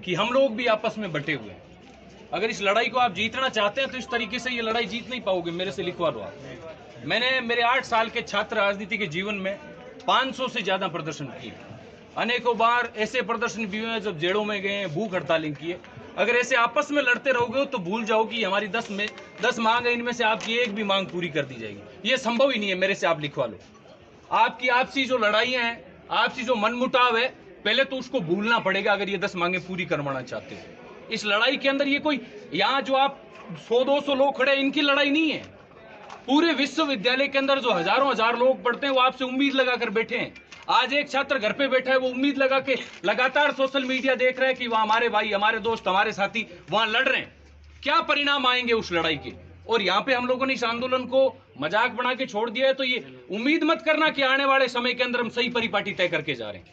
कि हम लोग भी आपस में बटे हुए हैं। अगर इस लड़ाई को आप जीतना चाहते हैं तो इस तरीके से ये लड़ाई जीत नहीं पाओगे। मेरे से लिखवा लो आप। मैंने मेरे 8 साल के छात्र राजनीति के जीवन में 500 से ज्यादा प्रदर्शन किए। अनेकों बार ऐसे प्रदर्शन भी हुए हैं जब जेलों में गए, भूख हड़तालें किए। अगर ऐसे आपस में लड़ते रहोगे तो भूल जाओ कि हमारी 10 मांग है, इनमें से आपकी एक भी मांग पूरी कर दी जाएगी। ये संभव ही नहीं है। मेरे से आप लिखवा लो। आपकी आपसी जो लड़ाइयां हैं, आपसी जो मनमुटाव है, पहले तो उसको भूलना पड़ेगा अगर ये 10 मांगे पूरी करवाना चाहते हो। इस लड़ाई के अंदर ये कोई यहाँ जो आप 100-200 लोग खड़े, इनकी लड़ाई नहीं है। पूरे विश्वविद्यालय के अंदर जो हजारों हजार लोग पढ़ते हैं वो आपसे उम्मीद लगाकर बैठे हैं। आज एक छात्र घर पे बैठा है, वो उम्मीद लगा के लगातार सोशल मीडिया देख रहा है कि वहां हमारे भाई, हमारे दोस्त, हमारे साथी वहां लड़ रहे हैं, क्या परिणाम आएंगे उस लड़ाई के। और यहाँ पे हम लोगों ने इस आंदोलन को मजाक बना के छोड़ दिया है। तो ये उम्मीद मत करना कि आने वाले समय के अंदर हम सही परिपाटी तय करके जा रहे हैं।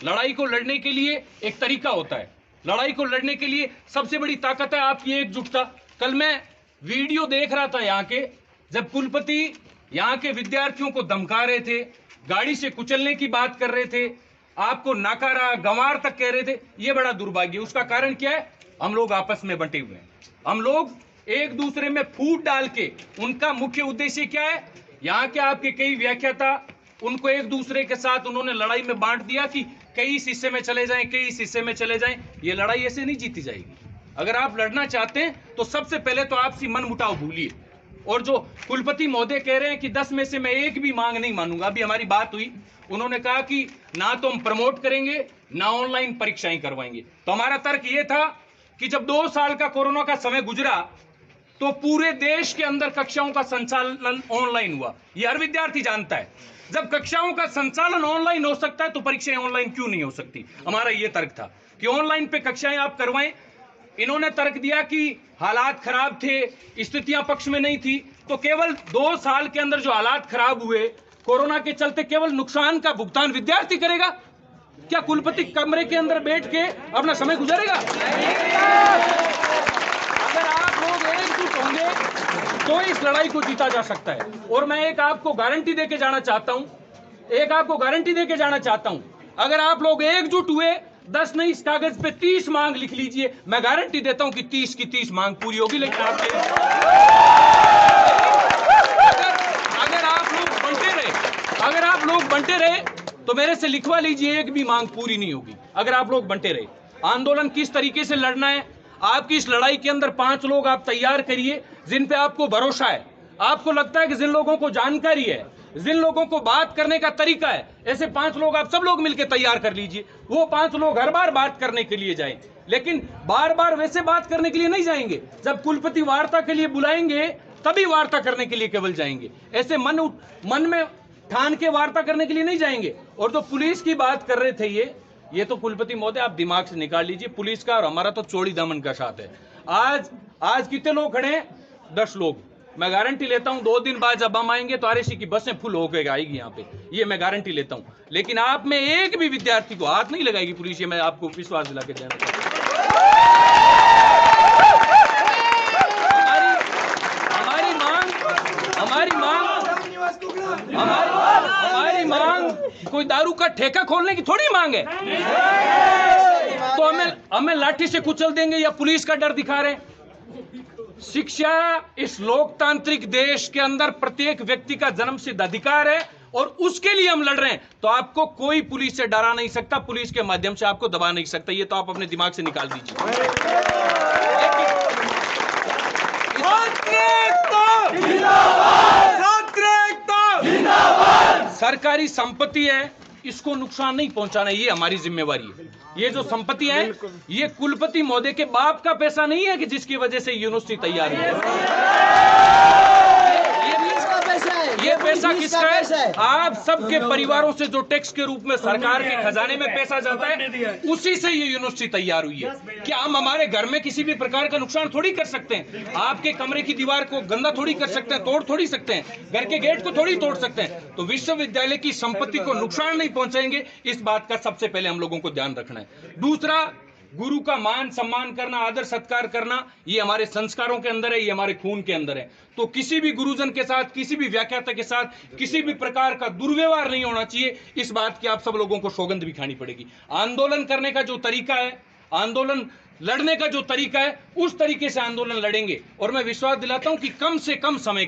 लड़ाई को लड़ने के लिए एक तरीका होता है। लड़ाई को लड़ने के लिए सबसे बड़ी ताकत है आपकी एकजुटता। कल मैं वीडियो देख रहा था यहाँ के, जब कुलपति यहाँ के विद्यार्थियों को धमका रहे थे, गाड़ी से कुचलने की बात कर रहे थे, आपको नाकारा गंवार तक कह रहे थे। ये बड़ा दुर्भाग्य। उसका कारण क्या है? हम लोग आपस में बंटे हुए हैं। हम लोग एक दूसरे में फूट डाल के, उनका मुख्य उद्देश्य क्या है? यहाँ के आपके कई व्याख्याता, उनको एक दूसरे के साथ उन्होंने लड़ाई में बांट दिया कि कई इस हिस्से में चले जाएं, कई इस हिस्से में चले जाएं। ये लड़ाई ऐसे नहीं जीती जाएगी। अगर आप लड़ना चाहते हैं तो सबसे पहले तो आपसी मन मुटाव भूलिए। और जो कुलपति महोदय कह रहे हैं कि 10 में से मैं एक भी मांग नहीं मानूंगा, अभी हमारी बात हुई, उन्होंने कहा कि ना तो हम प्रमोट करेंगे ना ऑनलाइन परीक्षाएं करवाएंगे। तो हमारा तर्क ये था कि जब 2 साल का कोरोना का समय गुजरा तो पूरे देश के अंदर कक्षाओं का संचालन ऑनलाइन हुआ। यह हर विद्यार्थी जानता है। जब कक्षाओं का संचालन ऑनलाइन हो सकता है तो परीक्षाएं ऑनलाइन क्यों नहीं हो सकती? हमारा यह तर्क था कि ऑनलाइन पे कक्षाएं आप करवाएं। इन्होंने तर्क दिया कि हालात खराब थे, स्थितियां पक्ष में नहीं थी। तो केवल 2 साल के अंदर जो हालात खराब हुए कोरोना के चलते, केवल नुकसान का भुगतान विद्यार्थी करेगा? क्या कुलपति कमरे के अंदर बैठ के अपना समय गुजारेगा? अगर आप लोग एकजुट होंगे तो इस लड़ाई को जीता जा सकता है। और मैं एक आपको गारंटी देके जाना चाहता हूं, अगर आप लोग एकजुट हुए, 10 नहीं इस कागज पे 30 मांग लिख लीजिए, मैं गारंटी देता हूं कि 30 की 30 मांग पूरी होगी। लेकिन अगर आप लोग बंटे रहे तो मेरे से लिखवा लीजिए, एक भी मांग पूरी नहीं होगी अगर आप लोग बंटे रहे। आंदोलन किस तरीके से लड़ना है, आपकी इस लड़ाई के अंदर 5 लोग आप तैयार करिए जिन पे आपको भरोसा है। आपको लगता है कि जिन लोगों को जानकारी है, जिन लोगों को बात करने का तरीका है, ऐसे 5 लोग आप सब लोग मिलकर तैयार कर लीजिए। वो 5 लोग हर बार बात करने के लिए जाएं, लेकिन बार बार वैसे बात करने के लिए नहीं जाएंगे। जब कुलपति वार्ता के लिए बुलाएंगे तभी वार्ता करने के लिए केवल जाएंगे। ऐसे मन में ठान के वार्ता करने के लिए नहीं जाएंगे। और जो पुलिस की बात कर रहे थे ये तो कुलपति महोदय आप दिमाग से निकाल लीजिए। पुलिस का और हमारा तो चौड़ी दामन का साथ है। आज कितने लोग खड़े हैं? 10 लोग। मैं गारंटी लेता हूं 2 दिन बाद जब हम आएंगे तो आरएसी की बसें फुल होकर आएगी यहाँ पे, ये मैं गारंटी लेता हूं। लेकिन आप में एक भी विद्यार्थी को हाथ नहीं लगाएगी पुलिस, ये मैं आपको विश्वास दिला के देना चाहता हूं। हमारी मांग कोई दारू का ठेका खोलने की थोड़ी मांग है। तो हमें लाठी से कुचल देंगे या पुलिस का डर दिखा रहे हैं? शिक्षा इस लोकतांत्रिक देश के अंदर प्रत्येक व्यक्ति का जन्मसिद्ध अधिकार है और उसके लिए हम लड़ रहे हैं। तो आपको कोई पुलिस से डरा नहीं सकता, पुलिस के माध्यम से आपको दबा नहीं सकता। ये तो आप अपने दिमाग से निकाल दीजिए। सरकारी संपत्ति है, इसको नुकसान नहीं पहुंचाना, ये हमारी जिम्मेवारी है। ये जो संपत्ति है ये कुलपति महोदय के बाप का पैसा नहीं है कि जिसकी वजह से यूनिवर्सिटी तैयार है। ये पैसा किसका है? आप सबके परिवारों से जो टैक्स के रूप में सरकार के खजाने में पैसा जाता है, उसी से ये यूनिवर्सिटी तैयार हुई है। क्या हम हमारे घर में किसी भी प्रकार का नुकसान थोड़ी कर सकते हैं? आपके कमरे की दीवार को गंदा थोड़ी कर सकते हैं, तोड़ थोड़ी सकते हैं, घर के गेट को थोड़ी तोड़ सकते हैं। तो विश्वविद्यालय की संपत्ति को नुकसान नहीं पहुंचाएंगे, इस बात का सबसे पहले हम लोगों को ध्यान रखना है। दूसरा, गुरु का मान सम्मान करना, आदर सत्कार करना, ये हमारे संस्कारों के अंदर है, ये हमारे खून के अंदर है। तो किसी भी गुरुजन के साथ, किसी भी व्याख्याता के साथ किसी भी प्रकार का दुर्व्यवहार नहीं होना चाहिए। इस बात की आप सब लोगों को सौगंध भी खानी पड़ेगी। आंदोलन करने का जो तरीका है आंदोलन लड़ने का जो तरीका है उस तरीके से आंदोलन लड़ेंगे। और मैं विश्वास दिलाता हूं कि कम से कम समय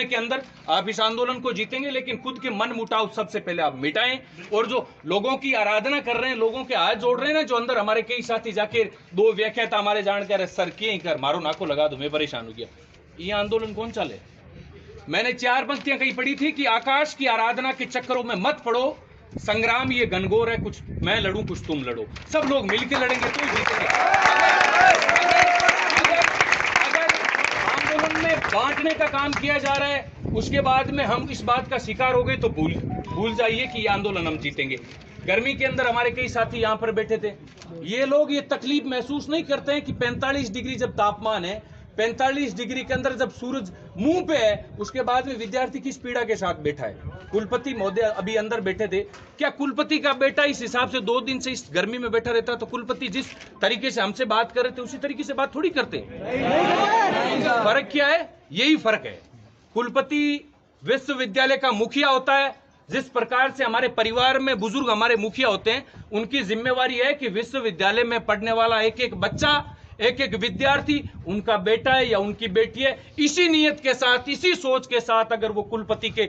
के अंदर आप इस आंदोलन को जीतेंगे। लेकिन खुद के मन मुटाव सबसे पहले आप मिटाएं, और जो लोगों की आराधना कर रहे हैं, लोगों के हाथ जोड़ रहे हैं ना, जो अंदर हमारे कई साथी जाके 2 व्याख्याता हमारे जानकर सर किए कर मारो नाको लगा दो, मैं परेशान हो गया। ये आंदोलन कौन चले? मैंने 4 पंक्तियां कहीं पढ़ी थी कि आकाश की आराधना के चक्करों में मत पड़ो, संग्राम ये घनघोर है, कुछ मैं लड़ूं कुछ तुम लड़ो, सब लोग मिलकर लड़ेंगे तो जीतेंगे। अगर आंदोलन में बांटने का काम किया जा रहा है, उसके बाद में हम इस बात का शिकार हो गए तो भूल जाइए कि ये आंदोलन हम जीतेंगे। गर्मी के अंदर हमारे कई साथी यहां पर बैठे थे, ये लोग ये तकलीफ महसूस नहीं करते हैं कि 45 डिग्री जब तापमान है, 45 डिग्री के अंदर जब सूरज मुंह पे है, उसके बाद में विद्यार्थी किस पीड़ा के साथ बैठा है। कुलपति महोदय अभी अंदर बैठे थे, क्या कुलपति का बेटा इस हिसाब से 2 दिन से इस गर्मी में बैठा रहता? तो कुलपति जिस तरीके से हमसे बात कर रहे थे उसी तरीके से बात थोड़ी करते। फर्क क्या है? यही फर्क है। कुलपति विश्वविद्यालय का मुखिया होता है, जिस प्रकार से हमारे परिवार में बुजुर्ग हमारे मुखिया होते हैं, उनकी जिम्मेवारी है कि विश्वविद्यालय में पढ़ने वाला एक एक बच्चा, एक एक विद्यार्थी उनका बेटा है या उनकी बेटी है। इसी नीयत के साथ, इसी सोच के साथ अगर वो कुलपति के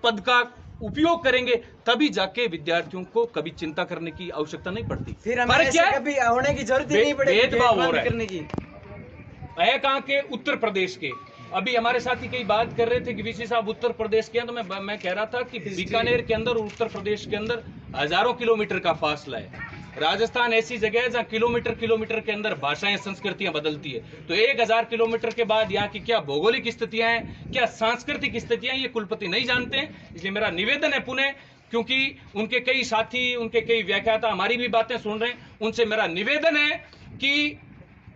पद का उपयोग करेंगे, तभी जाके विद्यार्थियों को कभी चिंता करने की आवश्यकता नहीं पड़ती। फिर हमें क्या कभी होने की जरूरत ही नहीं पड़ेगी भेदभाव हो रहा है करने की। कहाँ के? उत्तर प्रदेश के। अभी हमारे साथी कई बात कर रहे थे कि वीसी साहब उत्तर प्रदेश के हैं, तो मैं कह रहा था कि बीकानेर के अंदर और उत्तर प्रदेश के अंदर हजारों किलोमीटर का फासला है। राजस्थान ऐसी जगह है जहाँ किलोमीटर के अंदर भाषाएं, संस्कृतियां बदलती है। तो 1000 किलोमीटर के बाद यहाँ की क्या भौगोलिक स्थितियां हैं, क्या सांस्कृतिक स्थितियां, ये कुलपति नहीं जानते हैं। इसलिए मेरा निवेदन है पुनः, क्योंकि उनके कई साथी, उनके कई व्याख्याता हमारी भी बातें सुन रहे हैं, उनसे मेरा निवेदन है कि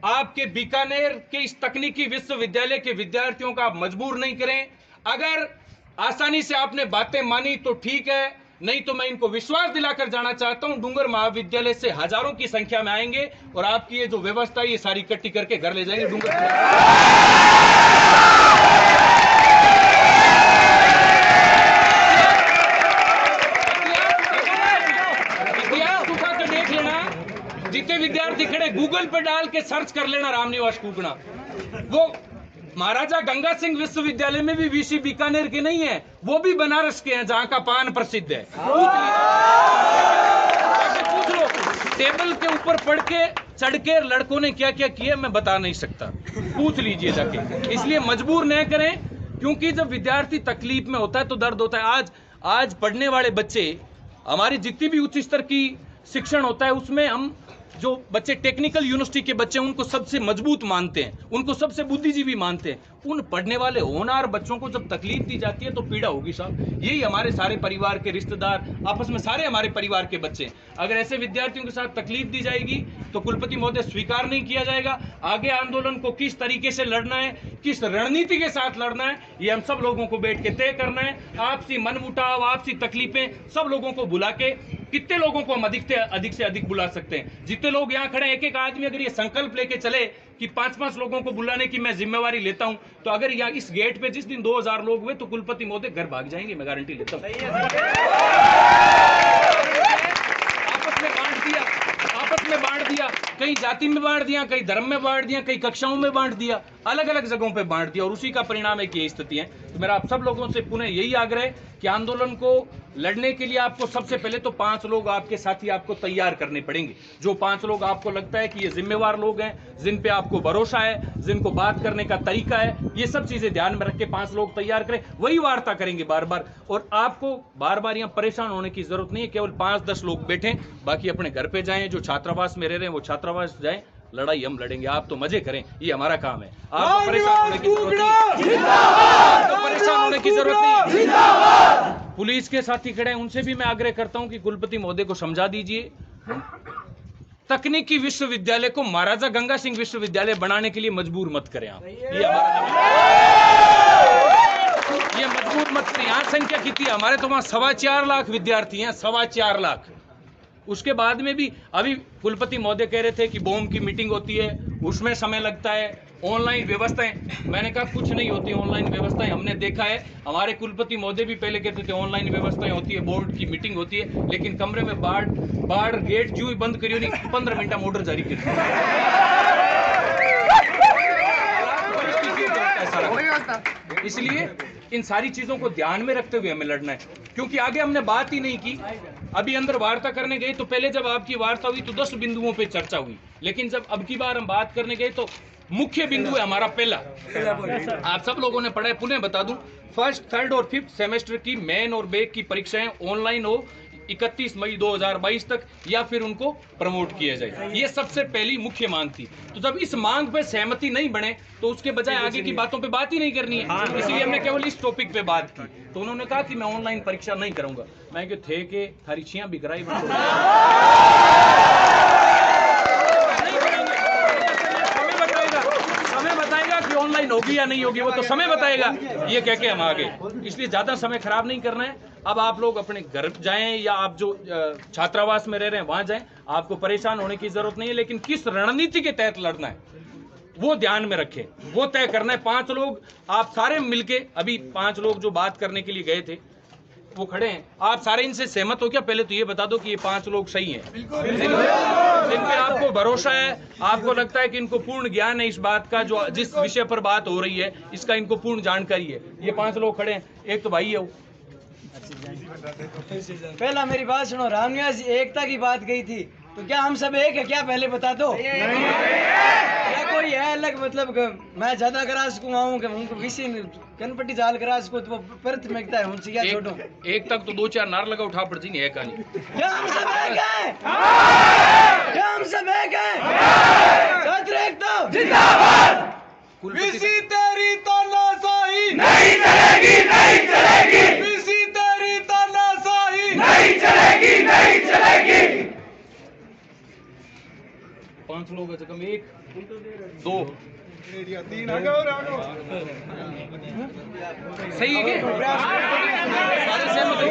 आपके बीकानेर के इस तकनीकी विश्वविद्यालय के विद्यार्थियों का आप मजबूर नहीं करें। अगर आसानी से आपने बातें मानी तो ठीक है, नहीं तो मैं इनको विश्वास दिलाकर जाना चाहता हूं, डूंगर महाविद्यालय से हजारों की संख्या में आएंगे और आपकी ये जो व्यवस्था है ये सारी इकट्ठी करके घर ले जाएंगे। डूंगर इतिहास उठा कर देख लेना, जितने विद्यार्थी खड़े गूगल पे डाल के सर्च कर लेना रामनिवास कुगना। वो महाराजा गंगा सिंह विश्वविद्यालय में भी वीसी बीकानेर के नहीं है, वो भी बनारस के हैं, जहां का पान प्रसिद्ध है। पूछ लो, टेबल के ऊपर पढ़ के चढ़ के लड़कों ने क्या क्या किया मैं बता नहीं सकता, पूछ लीजिए जाके। इसलिए मजबूर न करें, क्योंकि जब विद्यार्थी तकलीफ में होता है तो दर्द होता है। आज पढ़ने वाले बच्चे, हमारी जितनी भी उच्च स्तर की शिक्षण होता है उसमें हम जो बच्चे टेक्निकल यूनिवर्सिटी के बच्चे उनको सबसे मजबूत मानते हैं, उनको सबसे बुद्धिजीवी मानते हैं। उन पढ़ने वाले होनहार बच्चों को जब तकलीफ दी जाती है तो पीड़ा होगी साहब। यही हमारे सारे परिवार के रिश्तेदार, आपस में सारे हमारे परिवार के बच्चे, अगर ऐसे विद्यार्थियों के साथ तकलीफ दी जाएगी तो कुलपति महोदय स्वीकार नहीं किया जाएगा। आगे आंदोलन को किस तरीके से लड़ना है, किस रणनीति के साथ लड़ना है, ये हम सब लोगों को बैठ के तय करना है। आपसी मनमुटाव, आपसी तकलीफें सब लोगों को बुला के, कितने लोगों को हम अधिक से अधिक बुला सकते हैं? जितने लोग यहाँ खड़े, एक एक आदमी अगर ये संकल्प लेके चले कि 5-5 लोगों को बुलाने की मैं जिम्मेवारी लेता हूं, तो अगर यहाँ इस गेट पे जिस दिन 2000 लोग हुए तो कुलपति महोदय घर भाग जाएंगे, मैं गारंटी लेता हूं। आपस में बांट दिया, कहीं जाति में बांट दिया, कहीं धर्म में बांट दिया, कहीं कक्षाओं में बांट दिया, अलग अलग जगहों पे बांट दिया, और उसी का परिणाम है कि ये स्थिति है। तो मेरा आप सब लोगों से पुनः यही आग्रह है कि आंदोलन को लड़ने के लिए आपको सबसे पहले तो 5 लोग आपके साथी आपको तैयार करने पड़ेंगे। जो 5 लोग आपको लगता है कि ये जिम्मेवार लोग हैं, जिन पे आपको भरोसा है, जिनको बात करने का तरीका है, ये सब चीजें ध्यान में रख के 5 लोग तैयार करें, वही वार्ता करेंगे बार बार। और आपको बार बार यहाँ परेशान होने की जरूरत नहीं है, केवल 5-10 लोग बैठें, बाकी अपने घर पे जाएं। जो छात्रावास में रह रहे हैं वो छात्रावास जाएं, लड़ाई हम लड़ेंगे, आप तो मजे करें, ये हमारा काम है। आपको परेशान होने की जरूरत नहीं, आपको परेशान होने की जरूरत नहीं। पुलिस के साथी खड़े हैं, उनसे भी मैं आग्रह करता हूं कि कुलपति महोदय को समझा दीजिए, तकनीकी विश्वविद्यालय को महाराजा गंगा सिंह विश्वविद्यालय बनाने के लिए मजबूर मत करें आप। ये मजबूर मत करें। यहाँ संख्या कितनी है? हमारे तो वहां 4.25 लाख विद्यार्थी हैं, 4.25 लाख। उसके बाद में भी अभी कुलपति महोदय कह रहे थे कि बोम की मीटिंग होती है, उसमें समय लगता है, ऑनलाइन व्यवस्थाएं, मैंने कहा कुछ नहीं होती ऑनलाइन व्यवस्थाएं, हमने देखा है। हमारे कुलपति महोदय भी पहले कहते थे ऑनलाइन व्यवस्थाएं होती है, बोर्ड की मीटिंग होती है, लेकिन कमरे में बाढ़ गेट जो ही बंद करियो नहीं 15 मिनट में ऑर्डर जारी कर। इसलिए इन सारी चीजों को ध्यान में रखते हुए हमें लड़ना है, क्योंकि आगे हमने बात ही नहीं की। अभी अंदर वार्ता करने गए तो पहले जब आपकी वार्ता हुई तो 10 बिंदुओं पे चर्चा हुई, लेकिन जब अब की बार हम बात करने गए तो मुख्य बिंदु है हमारा पहला। आप सब लोगों ने पढ़ा है, पुनः बता दूं, फर्स्ट, थर्ड और फिफ्थ सेमेस्टर की मेन और बैक की परीक्षाएं ऑनलाइन हो 31 मई 2022 तक, या फिर उनको प्रमोट किया जाए। ये सबसे पहली मुख्य मांग थी। तो जब इस मांग पे सहमति नहीं बने तो उसके बजाय आगे की बातों पे बात ही नहीं करनी है, इसलिए हमने केवल इस टॉपिक पे बात की। तो उन्होंने कहा कि मैं ऑनलाइन परीक्षा नहीं करूंगा। मैं कहा थे के थारी छियां भी कराई समय बताएगा कि ऑनलाइन होगी या नहीं होगी, वो तो समय बताएगा। ये कह के हम आ गए, इसलिए ज्यादा समय खराब नहीं करना है। अब आप लोग अपने घर जाएं या आप जो छात्रावास में रह रहे हैं वहां जाएं, आपको परेशान होने की जरूरत नहीं है, लेकिन किस रणनीति के तहत लड़ना है वो ध्यान में रखें, वो तय करना है। 5 लोग आप सारे मिलके, अभी 5 लोग जो बात करने के लिए गए थे वो खड़े हैं, आप सारे इनसे सहमत हो क्या? पहले तो ये बता दो कि ये 5 लोग सही हैं, जिन पे आपको भरोसा है, आपको लगता है कि इनको पूर्ण ज्ञान है इस बात का, जो जिस विषय पर बात हो रही है इसका इनको पूर्ण जानकारी है। ये 5 लोग खड़े हैं, एक तो भाई है वो। पहला मेरी बात सुनो, रामनिवास एकता की बात गई थी, तो क्या हम सब एक है क्या? पहले बता दो। क्या कोई है अलग, मतलब मैं ज्यादा करा सकूँ उनको किसी कनपट्टी जाल करा सकूँ तो प्राथमिकता है उनसे क्या छोड़ो। एक तक तो 2-4 नार लगा उठा पड़ जी, है कहानी। क्या हम सब एक हैं? क्या हम सब एक हैं? छात्र एकता जिंदाबाद। किसी तेरी तानाशाही नहीं चलेगी, नहीं चलेगी, किसी तेरी तानाशाही नहीं चलेगी, नहीं चलेगी। 5 लोग है कम, 1 2 सही है क्या? सारे सहमत हो?